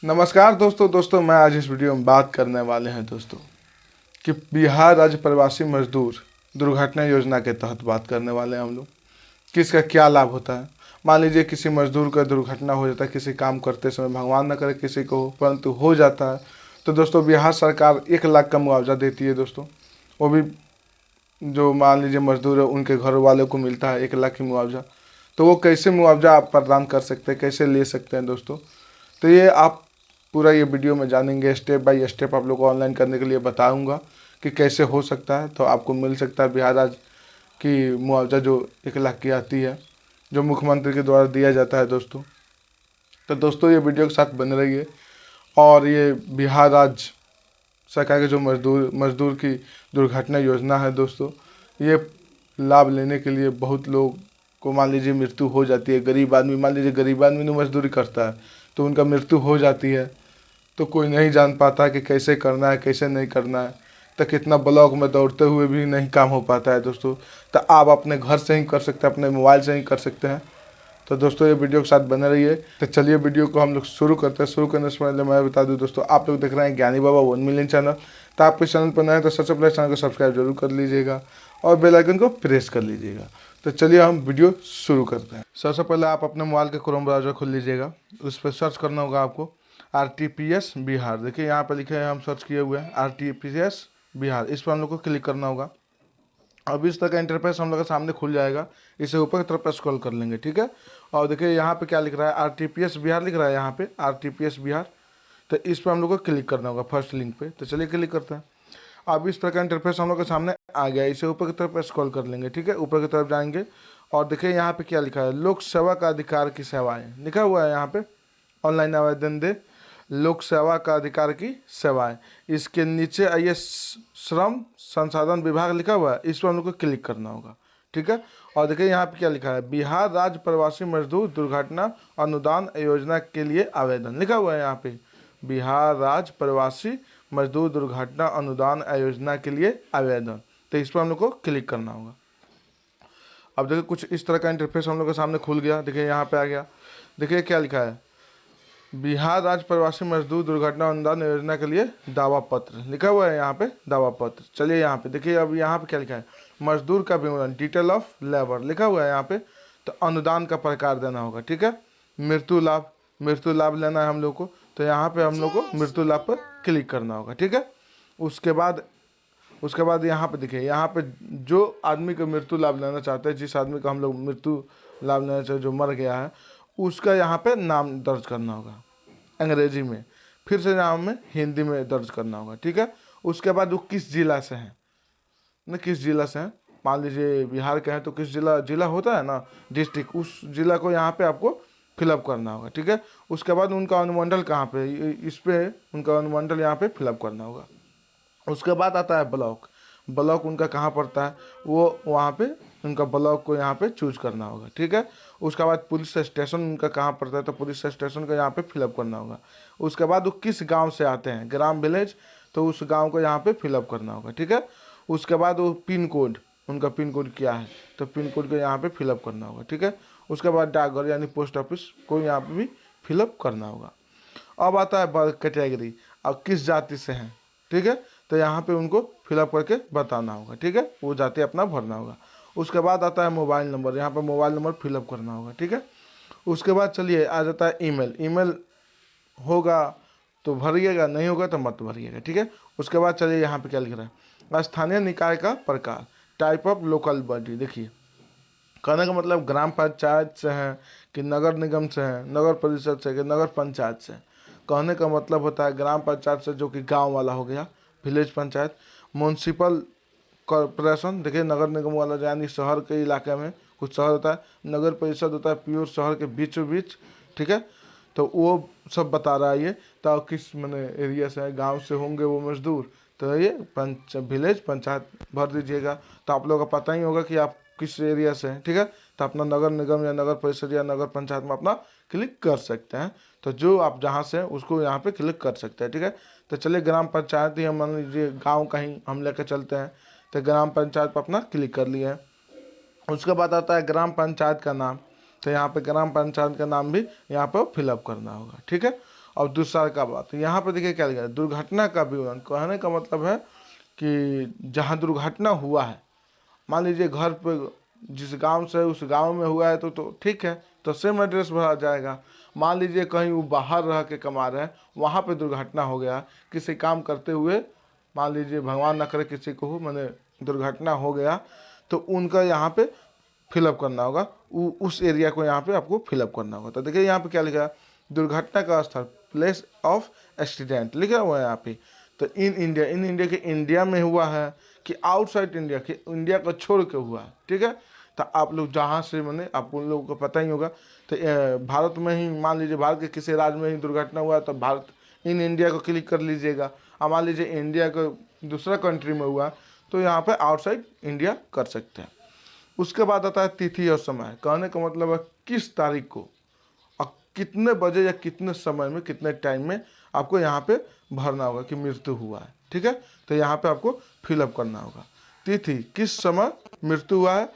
नमस्कार दोस्तों मैं आज इस वीडियो में बात करने वाले हैं दोस्तों कि बिहार राज्य प्रवासी मजदूर दुर्घटना योजना के तहत बात करने वाले हैं हम लोग कि इसका क्या लाभ होता है। मान लीजिए किसी मजदूर का दुर्घटना हो जाता है, किसी काम करते समय, भगवान न करे किसी को हो, परंतु हो जाता है तो दोस्तों बिहार सरकार 1 लाख का मुआवजा देती है दोस्तों। वो भी जो मान लीजिए मजदूर है उनके घर वालों को मिलता है 1 लाख की मुआवजा। तो वो कैसे मुआवजा आप प्रदान कर सकते हैं, कैसे ले सकते हैं दोस्तों, तो ये आप पूरा ये वीडियो में जानेंगे। स्टेप बाय स्टेप आप लोग को ऑनलाइन करने के लिए बताऊंगा कि कैसे हो सकता है। तो आपको मिल सकता है बिहार राज्य की मुआवजा जो 1 लाख की आती है, जो मुख्यमंत्री के द्वारा दिया जाता है दोस्तों। तो दोस्तों ये वीडियो के साथ बने रहिए। और ये बिहार राज्य सरकार के जो मजदूर की दुर्घटना योजना है दोस्तों, ये लाभ लेने के लिए बहुत लोग को मान लीजिए मृत्यु हो जाती है। गरीब आदमी, मान लीजिए गरीब आदमी ने मजदूरी करता है तो उनका मृत्यु हो जाती है, तो कोई नहीं जान पाता कि कैसे करना है कैसे नहीं करना है। तो कितना ब्लॉक में दौड़ते हुए भी नहीं काम हो पाता है दोस्तों। तो आप अपने घर से ही कर सकते हैं, अपने मोबाइल से ही कर सकते हैं। तो दोस्तों ये वीडियो के साथ बने रहिए। तो चलिए वीडियो को हम लोग शुरू करते हैं। शुरू करने से पहले मैं बता दूं दोस्तों, आप लोग देख रहे हैं ज्ञानी बाबा 1 मिलियन चैनल। तो आप इस चैनल पर नए हैं तो सबसे पहले चैनल को सब्सक्राइब जरूर कर लीजिएगा और बेल आइकन को प्रेस कर लीजिएगा। तो चलिए हम वीडियो शुरू करते हैं। सबसे पहले आप अपने मोबाइल के क्रोम ब्राउजर खोल लीजिएगा। उस पर सर्च करना होगा आपको RTPS बिहार। देखिए यहाँ पर लिखे हैं, हम सर्च किए हुए हैं RTPS बिहार। इस पर हम लोग को क्लिक करना होगा। अब इस तरह का इंटरफेस हम लोग के सामने खुल जाएगा। इसे ऊपर की तरफ स्क्रॉल कर लेंगे, ठीक है। और देखिए यहाँ पे क्या लिख रहा है, RTPS बिहार लिख रहा है यहाँ पे, RTPS बिहार। तो इस पर हम लोग को क्लिक करना होगा फर्स्ट लिंक पे। तो चलिए क्लिक करते हैं। अब इस तरह का इंटरफेस हम लोग के सामने आ गया। इसे ऊपर की तरफ स्क्रॉल कर लेंगे, ठीक है। ऊपर की तरफ जाएंगे और देखिए यहाँ पे क्या लिखा है, लोक सेवा का अधिकार की सेवाएं लिखा हुआ है यहाँ पे। ऑनलाइन आवेदन दे लोक सेवा का अधिकार की सेवाएं। इसके नीचे आइए श्रम संसाधन विभाग लिखा हुआ है, इस पर हम लोग को क्लिक करना होगा, ठीक है। और देखिए यहाँ पे क्या लिखा है, बिहार राज्य प्रवासी मजदूर दुर्घटना अनुदान योजना के लिए आवेदन लिखा हुआ है यहाँ पे। बिहार राज्य प्रवासी मजदूर दुर्घटना अनुदान योजना के लिए आवेदन। तो इस पर हम लोग को क्लिक करना होगा। अब देखिए कुछ इस तरह का इंटरफेस हम लोग के सामने खुल गया। देखिए यहाँ पे आ गया। देखिए क्या लिखा है, बिहार राज्य प्रवासी मजदूर दुर्घटना अनुदान योजना के लिए दावा पत्र लिखा हुआ है यहाँ पे, दावा पत्र। चलिए यहाँ पे देखिए, अब यहाँ पे क्या लिखा है, मजदूर का विवरण डिटेल ऑफ लेबर लिखा हुआ है यहाँ पे। तो अनुदान का प्रकार देना होगा, ठीक है। मृत्यु लाभ लेना है हम लोग को, तो यहाँ पे हम लोग को मृत्यु लाभ पर क्लिक करना होगा, ठीक है। उसके बाद यहाँ पे देखिए, यहाँ पे जो आदमी को मृत्यु लाभ लेना चाहते हैं, जिस आदमी को हम लोग मृत्यु लाभ लेना चाहते, जो मर गया है, उसका यहाँ पे नाम दर्ज करना होगा अंग्रेजी में, फिर से नाम में हिंदी में दर्ज करना होगा, ठीक है। उसके बाद वो किस जिला से हैं, न किस जिला से हैं। मान लीजिए बिहार के हैं तो किस जिला होता है ना, डिस्ट्रिक्ट, उस जिला को यहाँ पे आपको फिलअप करना होगा, ठीक है। उसके बाद उनका अनुमंडल कहाँ पे, इस पे उनका अनुमंडल यहाँ पे फिलअप करना होगा। उसके बाद आता है ब्लॉक उनका कहाँ पड़ता है, वो वहाँ पे उनका ब्लॉक को यहाँ पे चूज करना होगा, ठीक है। उसके बाद पुलिस स्टेशन उनका कहाँ पड़ता है, तो पुलिस स्टेशन को यहाँ पे फिलअप करना होगा। उसके बाद वो किस गांव से आते हैं, ग्राम विलेज, तो उस गांव को यहाँ पे फिलअप करना होगा, ठीक है। उसके बाद वो पिन कोड, उनका पिन कोड क्या है, तो पिन कोड को यहाँ पे फिलअप करना होगा, ठीक है। उसके बाद डाकघर यानी पोस्ट ऑफिस को यहाँ पे भी फिलअप करना होगा। अब आता है बर्थ कैटेगरी, अब किस जाति से हैं, ठीक है। तो यहाँ पे उनको फिलअप करके बताना होगा, ठीक है, वो जाति अपना भरना होगा। उसके बाद आता है मोबाइल नंबर, यहाँ पर मोबाइल नंबर फिलअप करना होगा, ठीक है। उसके बाद चलिए आ जाता है ईमेल होगा तो भरिएगा, नहीं होगा तो मत भरिएगा, ठीक है। उसके बाद चलिए यहाँ पे क्या लिख रहा है, स्थानीय निकाय का प्रकार, टाइप ऑफ लोकल बॉडी। देखिए कहने का मतलब ग्राम पंचायत से हैं कि नगर निगम से हैं, नगर परिषद से कि नगर पंचायत से। कहने का मतलब होता है ग्राम पंचायत से, जो कि गांव वाला हो गया, विलेज पंचायत। म्यूनसिपल कॉरपोरेशन, देखिए नगर निगम वाला यानी शहर के इलाके में कुछ शहर होता है। नगर परिषद होता है प्योर शहर के बीचों बीच, ठीक है। तो वो सब बता रहा है ये। तो किस मैंने एरिया से है, गांव से होंगे वो मजदूर, तो ये विलेज पंचायत भर दीजिएगा। तो आप लोगों को पता ही होगा कि आप किस एरिया से हैं, ठीक है। तो अपना नगर निगम या नगर परिषद या नगर पंचायत में अपना क्लिक कर सकते हैं। तो जो आप जहाँ से हैं उसको यहाँ पे क्लिक कर सकते हैं, ठीक है। तो चलिए ग्राम पंचायत ही हम मान लीजिए गाँव का ही हम लेकर चलते हैं। तो ग्राम पंचायत पर अपना क्लिक कर लिए हैं। उसके बाद आता है ग्राम पंचायत का नाम, तो यहाँ पे ग्राम पंचायत का नाम भी यहाँ पर फिलअप करना होगा, ठीक है। और दूसरा का बात, तो यहाँ पर देखिए क्या लिखा है, दुर्घटना का विवरण। कहने का मतलब है कि जहाँ दुर्घटना हुआ है, मान लीजिए घर पे जिस गांव से उस गांव में हुआ है तो ठीक है, तो सेम एड्रेस भरा जाएगा। मान लीजिए कहीं वो बाहर रह के कमा रहे हैं, वहाँ पे दुर्घटना हो गया किसी काम करते हुए, मान लीजिए भगवान न करे किसी को मैंने दुर्घटना हो गया, तो उनका यहाँ पे फिलअप करना होगा, उस एरिया को यहाँ पे आपको फिलअप करना होगा। तो देखिए यहाँ पे क्या लिखा है, दुर्घटना का स्थल, प्लेस ऑफ एक्सीडेंट लिखा हुआ है यहाँ पे। तो इन इंडिया के इंडिया में हुआ है कि आउटसाइड इंडिया के, इंडिया को छोड़ के हुआ है, ठीक है। तो आप लोग जहाँ से मैंने आप उन लोगों को पता ही होगा, तो भारत में ही मान लीजिए भारत के किसी राज्य में ही दुर्घटना हुआ है तो भारत इन इंडिया को क्लिक कर लीजिएगा। अब मान लीजिए इंडिया को दूसरा कंट्री में हुआ तो यहाँ पे आउटसाइड इंडिया कर सकते हैं। उसके बाद आता है तिथि और समय। कहने का मतलब है किस तारीख को और कितने बजे या कितने समय में कितने टाइम में आपको यहाँ पे भरना होगा कि मृत्यु हुआ है, ठीक है। तो यहाँ पे आपको फिलअप करना होगा तिथि, किस समय मृत्यु हुआ है,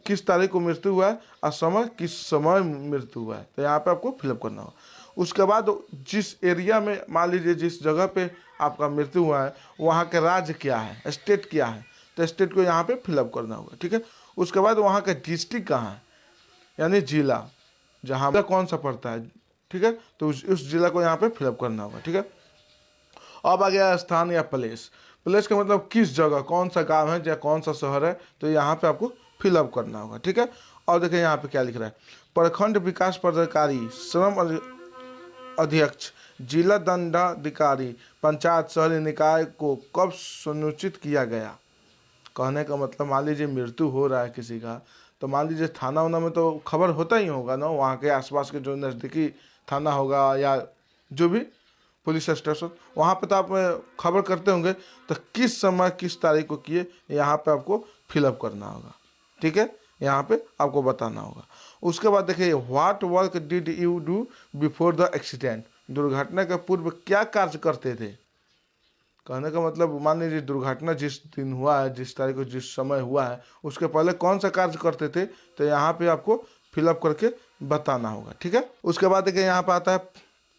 किस तारीख को मृत्यु हुआ है, और समय किस समय मृत्यु हुआ है, तो यहाँ पे आपको फिलअप करना होगा। उसके बाद जिस एरिया में मान लीजिए जिस जगह पे आपका मृत्यु हुआ है वहाँ का राज्य क्या है, स्टेट क्या है, तो स्टेट को यहाँ पे फिलअप करना होगा, ठीक है। उसके बाद वहाँ का डिस्ट्रिक्ट कहाँ है, यानी जिला, जहाँ कौन सा पड़ता है, ठीक है, तो उस जिला को यहाँ पे फिलअप करना होगा, ठीक है। अब आ गया स्थान या प्लेस। प्लेस का मतलब किस जगह, कौन सा गांव है या कौन सा शहर है, तो यहाँ पे आपको फिलअप करना होगा, ठीक है। और देखिए यहाँ पे क्या लिख रहा है, प्रखंड विकास पदाधिकारी, श्रम अध्यक्ष, जिला दंडाधिकारी, पंचायत शहरी निकाय को कब सुनिश्चित किया गया। कहने का मतलब मान लीजिए मृत्यु हो रहा है किसी का, तो मान लीजिए थाना वाना में तो खबर होता ही होगा ना, वहाँ के आसपास के जो नज़दीकी थाना होगा या जो भी पुलिस स्टेशन, वहाँ पे तो आप खबर करते होंगे। तो किस समय किस तारीख को किए, यहाँ पे आपको फिलअप करना होगा, ठीक है, यहाँ पे आपको बताना होगा। उसके बाद देखिए, what work did you do before the accident. दुर्घटना के पूर्व क्या कार्य करते थे। कहने का मतलब मान लीजिए दुर्घटना जिस दिन हुआ है, जिस तारीख को जिस समय हुआ है, उसके पहले कौन सा कार्य करते थे, तो यहाँ पे आपको फिलअप करके बताना होगा, ठीक है। उसके बाद देखिए यहाँ पे आता है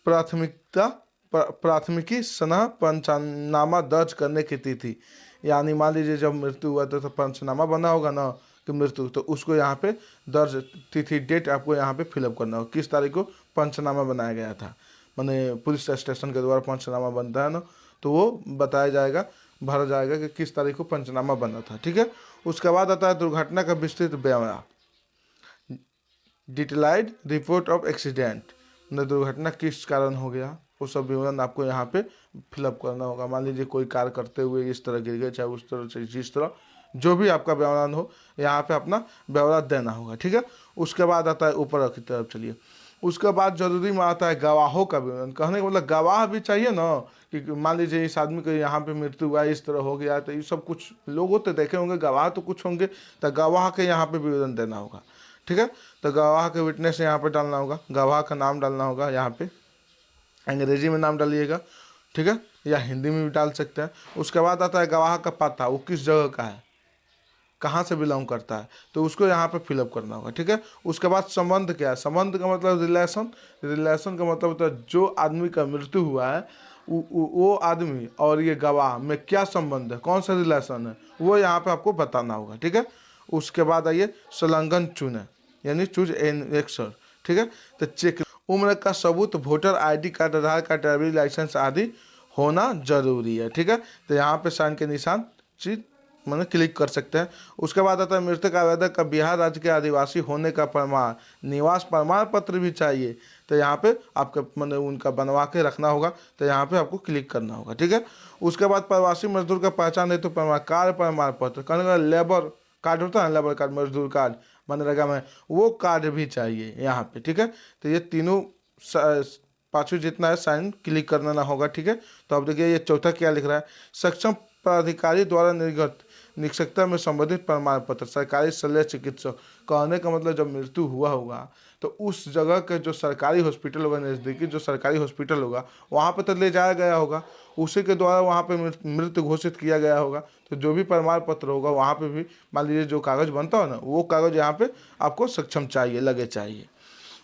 प्राथमिकता, प्राथमिकी सनह पंचनामा दर्ज करने की तिथि। यानी मान लीजिए जब मृत्यु हुआ तो पंचनामा बना होगा ना कि मृत्यु, तो उसको यहाँ पे दर्ज तिथि डेट आपको यहाँ पे फिलअप करना होगा, किस तारीख को पंचनामा बनाया गया था, माने पुलिस स्टेशन के द्वारा पंचनामा बनता है ना, तो वो बताया जाएगा, भरा जाएगा कि किस तारीख को पंचनामा बना था, ठीक है। उसके बाद आता है दुर्घटना का विस्तृत ब्यौरा, डिटेलाइड रिपोर्ट ऑफ एक्सीडेंट। दुर्घटना किस कारण हो गया वो सब विवरण आपको यहाँ पे फिलअप करना होगा। मान लीजिए कोई कार्य करते हुए इस तरह गिर गए, चाहे उस तरह से जिस तरह जो भी आपका ब्यौरा हो, यहाँ पे अपना ब्यौरा देना होगा, ठीक है। उसके बाद आता है ऊपर की तरफ चलिए, उसके बाद जरूरी में आता है गवाहों का विवरण। कहने का मतलब गवाह भी चाहिए ना, कि मान लीजिए इस आदमी को यहाँ पे मृत्यु हुआ, इस तरह हो गया, तो ये सब कुछ लोग तो देखे होंगे, गवाह तो कुछ होंगे, तो गवाह के यहाँ पे विवरण देना होगा, ठीक है। तो गवाह के विटनेस यहाँ पे डालना होगा, गवाह का नाम डालना होगा, यहाँ पे अंग्रेजी में नाम डालिएगा, ठीक है, या हिंदी में भी डाल सकते हैं। उसके बाद आता है गवाह का पता, वो किस जगह का है, कहाँ से बिलोंग करता है, तो उसको यहाँ पे फिलअप करना होगा, ठीक है। उसके बाद संबंध क्या है, संबंध का मतलब रिलेशन, रिलेशन का मतलब होता है जो आदमी का मृत्यु हुआ है वो आदमी और ये गवाह में क्या संबंध है, कौन सा रिलेशन है, वो यहाँ पे आपको बताना होगा, ठीक है। उसके बाद आइए संलग्न चुने, यानी चूज एन एक्सर, ठीक है। तो चेक, उम्र का सबूत, वोटर आईडी कार्ड, आधार कार्ड, ड्राइविंग लाइसेंस आदि होना जरूरी है, ठीक है। तो यहाँ पे साइन के निशान चीज मैंने क्लिक कर सकते हैं। उसके बाद आता है मृतक आवेदक का बिहार राज्य के आदिवासी होने का प्रमाण, निवास प्रमाण पत्र भी चाहिए, तो यहाँ पे आपका मैंने उनका बनवा के रखना होगा, तो यहाँ पे आपको क्लिक करना होगा, ठीक है। उसके बाद प्रवासी मजदूर का पहचान हेतु प्रमाण, कार्य प्रमाण पत्र, कहने का लेबर कार्ड होता है, लेबर कार्ड, मजदूर कार्ड, मनरेगा में वो कार्ड भी चाहिए यहाँ पे, ठीक है। तो ये तीनों पाँचों जितना है साइन क्लिक करना होगा, ठीक है। तो अब देखिए ये चौथा क्या लिख रहा है, सक्षम प्राधिकारी द्वारा निर्गत निष्ठता में संबंधित प्रमाण पत्र, सरकारी शल्य चिकित्सक। कहने का मतलब जब मृत्यु हुआ होगा तो उस जगह के जो सरकारी हॉस्पिटल होगा, नज़दीकी जो सरकारी हॉस्पिटल होगा, वहाँ पे तो ले जाया गया होगा, उसी के द्वारा वहाँ पे मृत घोषित किया गया होगा। तो जो भी प्रमाण पत्र होगा वहाँ पे भी मान लीजिए जो कागज़ बनता हो ना, वो कागज़ यहाँ पे आपको सक्षम चाहिए, लगे चाहिए।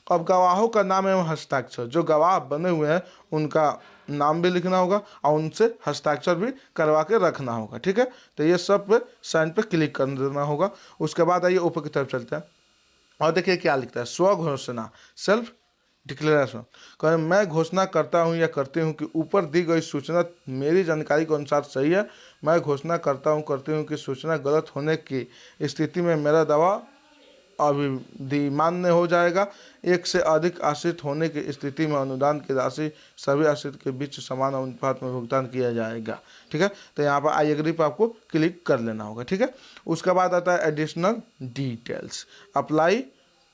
अब गवाहों का नाम एवं हस्ताक्षर, जो गवाह बने हुए हैं उनका नाम भी लिखना होगा और उनसे हस्ताक्षर भी करवा के रखना होगा। ठीक है, तो ये सब पे साइन पे क्लिक कर देना होगा। उसके बाद आइए ऊपर की तरफ चलते हैं और देखिए क्या लिखता है, स्व घोषणा, सेल्फ डिक्लेरेशन। कहें मैं घोषणा करता हूं या करती हूं कि ऊपर दी गई सूचना मेरी जानकारी के अनुसार सही है। मैं घोषणा करता हूं करती हूं कि सूचना गलत होने की स्थिति में मेरा दावा अविधिमान्य हो जाएगा। एक से अधिक आश्रित होने की स्थिति में अनुदान की राशि सभी आश्रित के बीच समान अनुपात में भुगतान किया जाएगा। ठीक है, तो यहाँ पर आई एग्री पर आपको क्लिक कर लेना होगा। ठीक है, उसके बाद आता है additional details, apply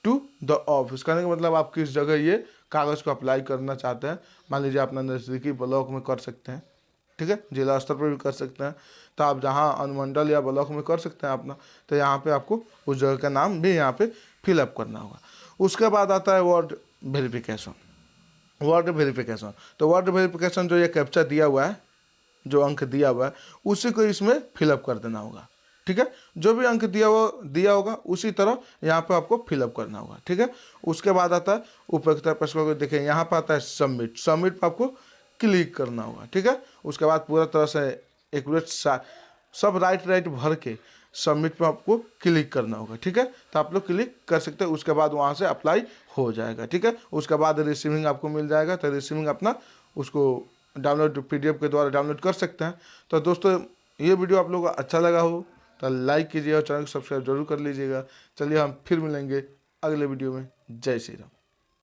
to the office. कहने का मतलब आप किस जगह ये कागज़ को अप्लाई करना चाहते हैं। मान लीजिए अपना नज़दीकी ब्लॉक में कर सकते हैं, ठीक है, जिला स्तर पर भी कर सकते हैं, तो आप जहाँ अनुमंडल या ब्लॉक में कर सकते हैं अपना, तो यहाँ पे आपको उस जगह का नाम भी यहाँ पे फिलअप करना होगा। उसके बाद आता है वर्ड वेरिफिकेशन। वर्ड वेरिफिकेशन, तो वर्ड वेरिफिकेशन जो ये कैप्चा दिया हुआ है, जो अंक दिया हुआ है, उसी को इसमें फिलअप कर देना होगा। ठीक है, जो भी अंक दिया होगा उसी तरह यहाँ पे आपको फिलअप करना होगा। ठीक है, उसके बाद आता है ऊपर की तरफ प्रश्न को देखिए, यहाँ पर आता है सबमिट। सबमिट पर आपको क्लिक करना होगा। ठीक है, उसके बाद पूरा तरह से एक्यूरेट सब राइट भर के सबमिट पर आपको क्लिक करना होगा। ठीक है, तो आप लोग क्लिक कर सकते हैं, उसके बाद वहाँ से अप्लाई हो जाएगा। ठीक है, उसके बाद रिसीविंग आपको मिल जाएगा, तो रिसीविंग अपना उसको डाउनलोड PDF के द्वारा डाउनलोड कर सकते हैं। तो दोस्तों ये वीडियो आप लोगों को अच्छा लगा हो तो लाइक कीजिए और चैनल को सब्सक्राइब जरूर कर लीजिएगा। चलिए हम फिर मिलेंगे अगले वीडियो में। जय श्री राम।